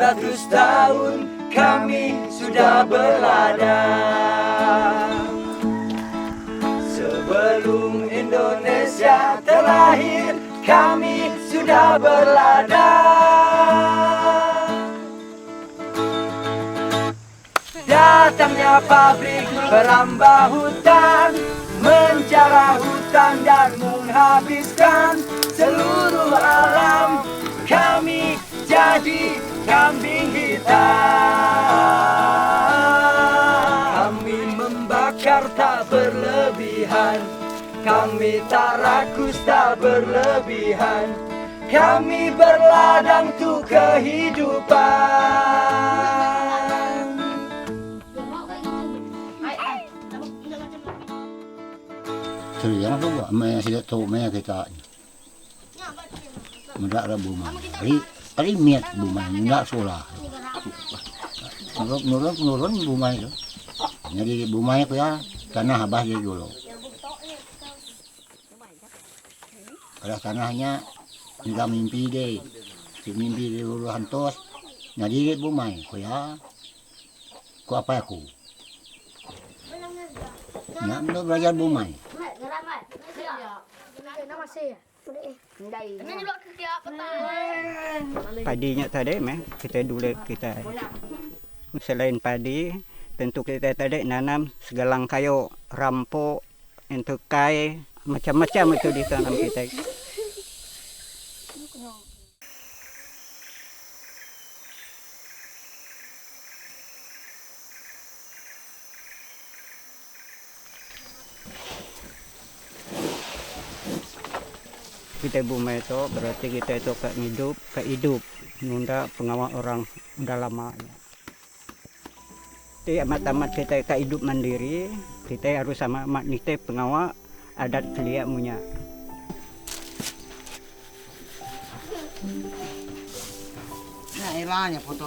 100 tahun kami sudah berladang. Sebelum Indonesia terlahir, kami sudah berladang. Datangnya pabrik merambah hutan, menjarah hutan dan menghabiskan seluruh alam. Kami jadi kambing hitam. Kami membakar tak berlebihan, kami tak rakus tak berlebihan. Kami berladang untuk kehidupan. Yang tu buat mai sudah tahu mai kita. Mudah lah bumai. Hari miat bumai, mudah solah. Nurun bumai tu. Jadi bumai tu ya tanah habas dia dulu. Kalau tanahnya tidak mimpi deh, mimpi dia dulu hantos. Jadi dia bumai, ku ya. Ku apa aku? Nak belajar bumai. Padinya tadi kita dulu kita selain padi tentu kita tadi nanam segalang kayu, rampok, entukai, macam-macam itu ditanam kita. Kita bumai itu berarti kita itu ke hidup, nunda pengawal orang udah lama. Jadi amat-amat kita ke hidup mandiri, kita harus sama mak nite pengawal adat keliamunya. Nah, elahnya foto.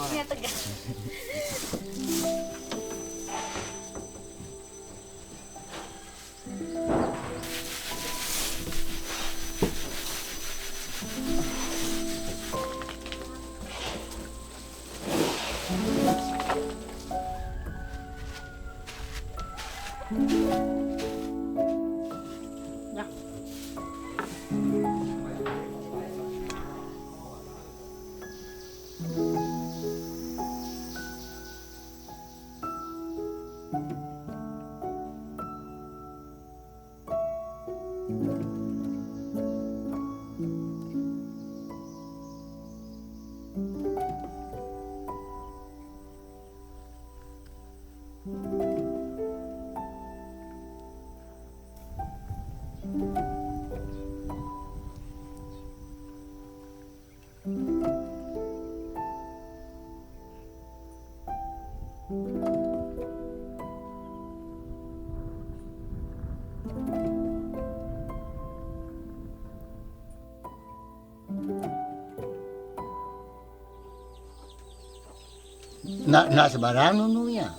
Nak sebarang nununya,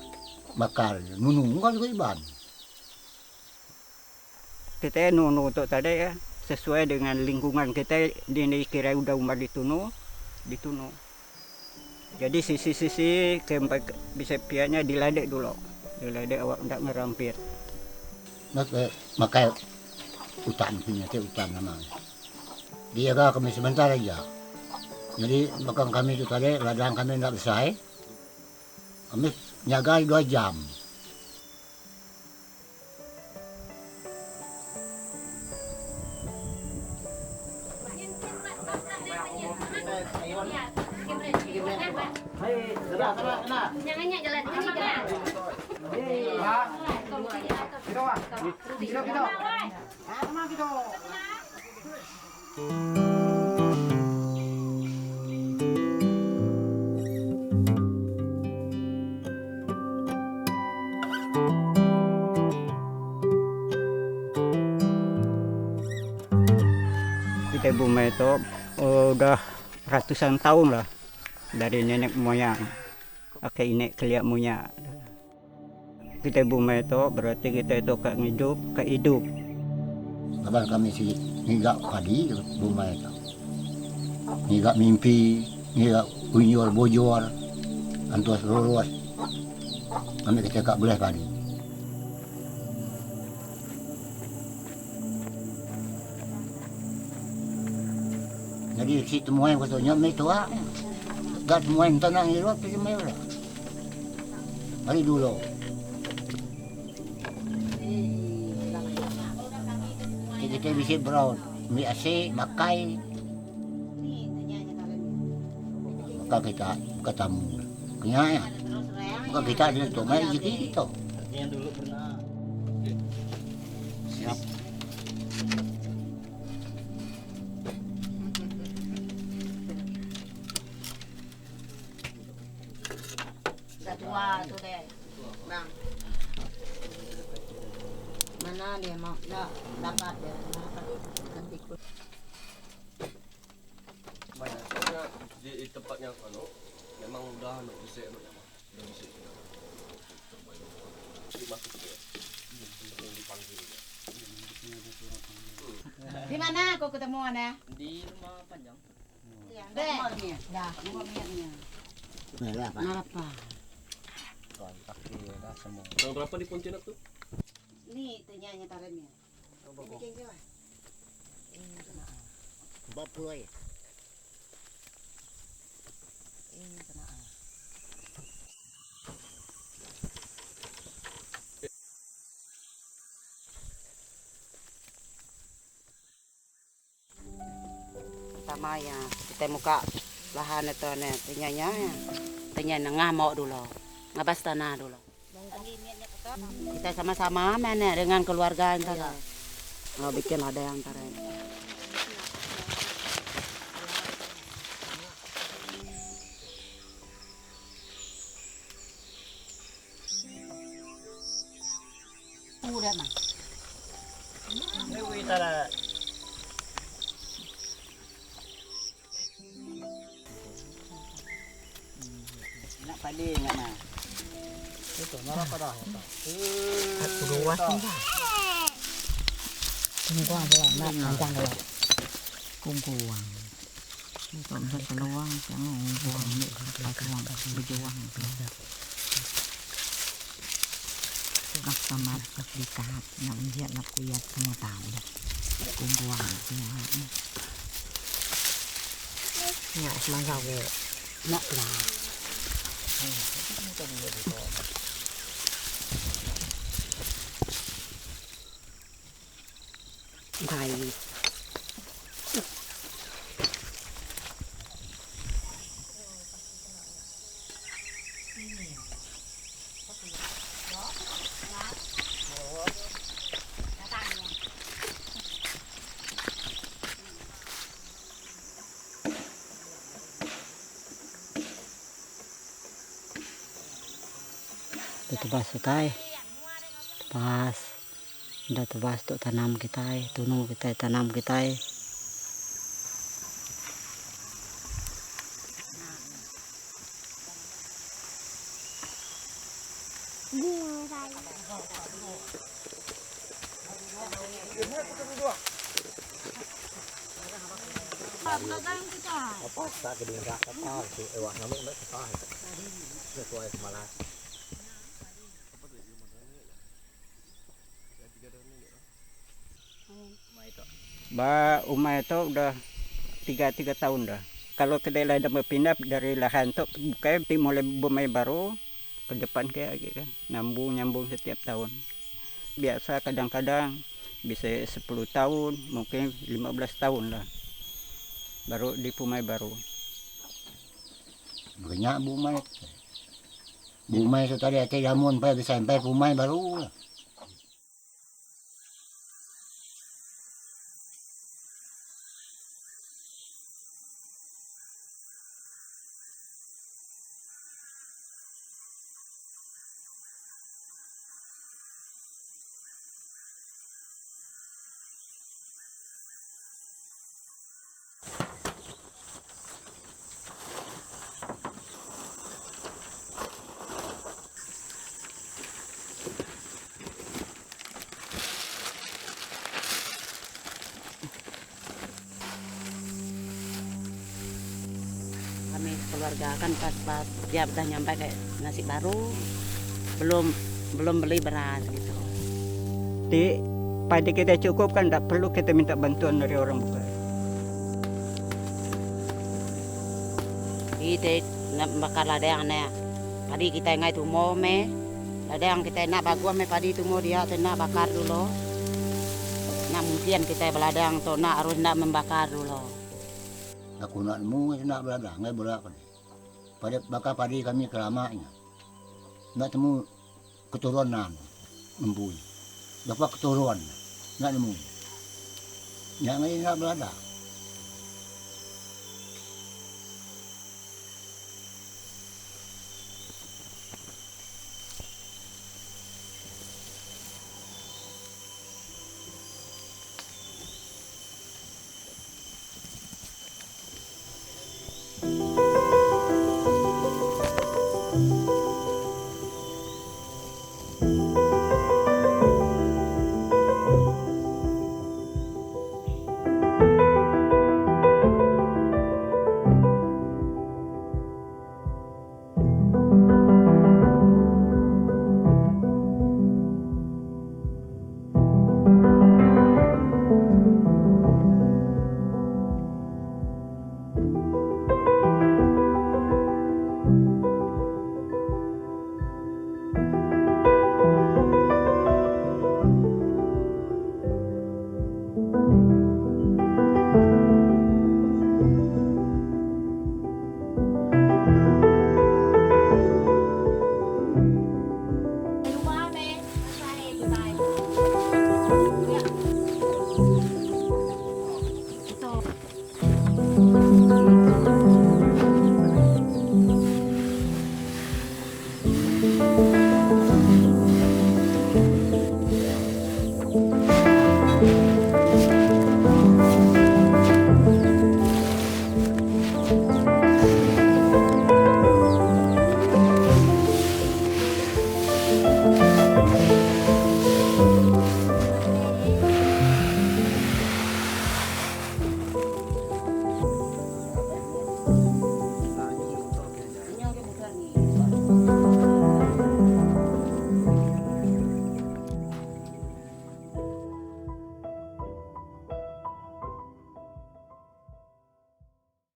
bakar nunu kan juga iban. Kita nunu untuk tadi ya sesuai dengan lingkungan kita di kira udah umar ditunu. Jadi sisi-sisi keempat bisa pianya diladek dulu, diladek awak tidak merampir. Makai hutan punya hutan namanya. Dia kami sebentar aja. Jadi belakang kami itu tadi ladang kami tidak selesai. Kami nyaga 2 jam. Jangannya jalan ini kan. Kita bumai itu udah ratusan tahun lah dari nenek moyang. Oke ini keliamunya. Kita bumai itu berarti kita itu ke hidup. Kabar kami sih nggak padi bumai itu. Nggak mimpi Iya, unyor bojor, antuas lurus. Kami kecekak belah padi. Jadi si temuan katanya itu gak temuan tenang di luar tu semua lah. Hari dulu. Kita bisa brown, mie AC, makai. Maka kita ketemu. Kenyanya. Maka kita ada tu main jadi itu. Yang dulu pernah. Siap. Sudah tua tuh deh, bang. Mana dia mau dapat dia? Nanti Banyak soalnya di tempat yang memang udah bisa udah bisa masuk ke dipanggil di mana kau ketemu ana? Di rumah panjang. Deh, dah, rumahnya. Merah pak. Apa? Kontak dia dah semua. tahun berapa di Pontianak tuh? Ni tanya tarannya. Bikin siapa? Bapul ay. Pertama ya, kita muka lahan itu nih, tanya ngamok dulu, ngabas tanah dulu. Kita sama-sama mana dengan keluarga antara. Oh, bikin ada yang antara. Udah mah. Ini tara. Nak padi enggak nah. Itu marah pada. Luas enggak? Kungkuang pula, nak panjang pula. Kungkuang. Itu bisa keluang, jangan buang ni keluang berjuang. Nak sama dekat, nak lihat nak kuyat semua tahu. Kungkuang ya. Ya, semangkau ke. Nak lah. Baik. Tebas kita tebas udah tebas untuk tanam kita tunung kita tanam kita Apa tak keding rak apa si ewak nami mek apa. Sesuai kemalas. Ba umay itu udah tiga tahun dah. Kalau kedai lain dah berpindah dari lahan tu bukan mulai bumai baru ke depan kayak gitu kan. Nyambung setiap tahun. Biasa kadang-kadang bisa 10 tahun, mungkin 15 tahun lah. Baru di Pumai baru. Banyak bumai. Bumai itu tadi ada jamun sampai bumai baru lah. keluarga kan pas dia udah nyampe kayak nasi baru belum beli beras gitu. Di padi kita cukup kan, tidak perlu kita minta bantuan dari orang bukan. Kita nak bakar ladang ne padi kita ngai tu mo me ladang kita nak bagus me padi tu mo dia tu nak bakar dulu. Nak mungkin kita beladang tu nak harus nak membakar dulu. Aku nak nemu nak beladang ngai bolak. Pada bakar padi kami kelamanya. Nak temu keturunan membui. Dapat keturunan nak nemu. Yang ngai nak beladang.